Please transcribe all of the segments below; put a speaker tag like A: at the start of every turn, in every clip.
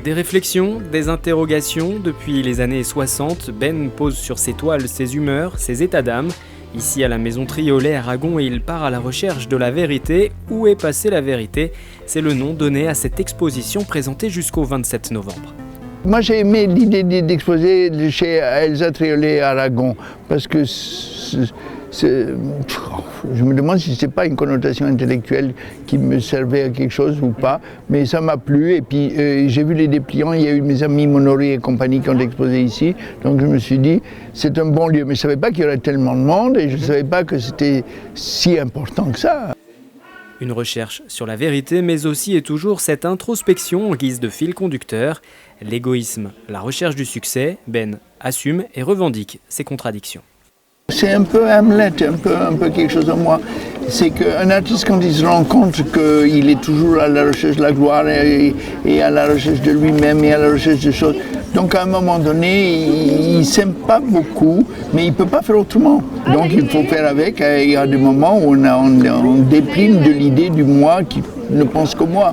A: Des réflexions, des interrogations, depuis les années 60, Ben pose sur ses toiles ses humeurs, ses états d'âme. Ici à la maison Triolet Aragon, il part à la recherche de la vérité. Où est passée la vérité? C'est le nom donné à cette exposition présentée jusqu'au 27 novembre.
B: Moi j'ai aimé l'idée d'exposer chez Elsa Triolet Aragon parce que je me demande si ce n'est pas une connotation intellectuelle qui me servait à quelque chose ou pas, mais ça m'a plu et puis j'ai vu les dépliants, il y a eu mes amis Monory et compagnie qui ont exposé ici, donc je me suis dit c'est un bon lieu, mais je ne savais pas qu'il y aurait tellement de monde et je ne savais pas que c'était si important que ça.
A: Une recherche sur la vérité, mais aussi et toujours cette introspection en guise de fil conducteur. L'égoïsme, la recherche du succès, Ben assume et revendique ses contradictions.
B: C'est un peu Hamlet, un peu quelque chose en moi. C'est qu'un artiste, quand il se rend compte qu'il est toujours à la recherche de la gloire et à la recherche de lui-même et à la recherche de choses, donc à un moment donné, il ne s'aime pas beaucoup, mais il ne peut pas faire autrement. Donc il faut faire avec. Il y a des moments où on déprime de l'idée du moi qui ne pense qu'au moi.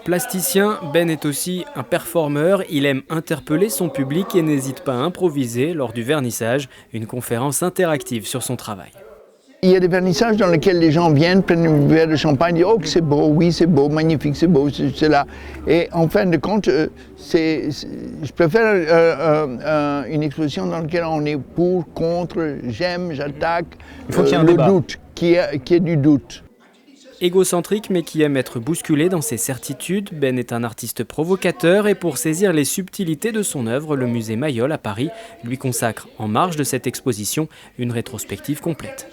A: Plasticien, Ben est aussi un performeur. Il aime interpeller son public et n'hésite pas à improviser lors du vernissage, une conférence interactive sur son travail.
B: Il y a des vernissages dans lesquels les gens viennent, prennent un verre de champagne, disent « Oh, c'est beau, oui, c'est beau, magnifique, c'est beau, c'est là ». Et en fin de compte, je préfère une exposition dans laquelle on est pour, contre, j'aime, j'attaque.
C: Il faut qu'il y ait un
B: le
C: débat.
B: doute, qu'il y ait du doute.
A: Égocentrique mais qui aime être bousculé dans ses certitudes, Ben est un artiste provocateur et pour saisir les subtilités de son œuvre, le musée Mayol à Paris lui consacre, en marge de cette exposition, une rétrospective complète.